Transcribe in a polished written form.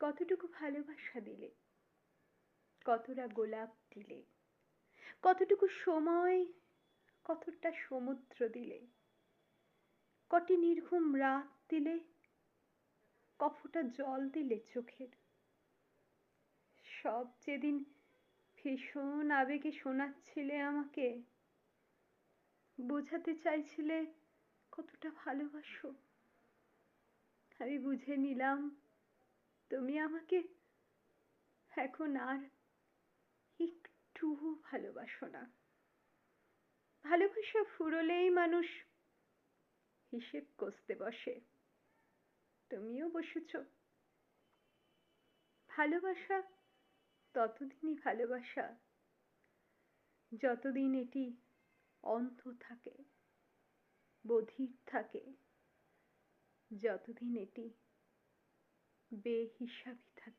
কতটুকু ভালোবাসা দিলে, কতটা গোলাপ দিলে, কতটুকু সময়, কতটা সমুদ্র দিলে, কটি নির্ঘুম রাত দিলে, কফোটা জল দিলে চোখের। সব যেদিন ভীষণ আবেগে শোনাচ্ছিলে আমাকে, বোঝাতে চাইছিলে কতটা ভালোবাসো, আমি বুঝে নিলাম তুমি আমাকে এখন আর একটুও ভালোবাসো না। ভালোবাসা ফুরোলেই মানুষ হিসেব কষতে বসে, তুমিও বসেছ। ভালোবাসা ততদিনই ভালোবাসা যতদিন এটি অন্ধ থাকে, বধির থাকে, যতদিন এটি বেহিসাবি থাকে।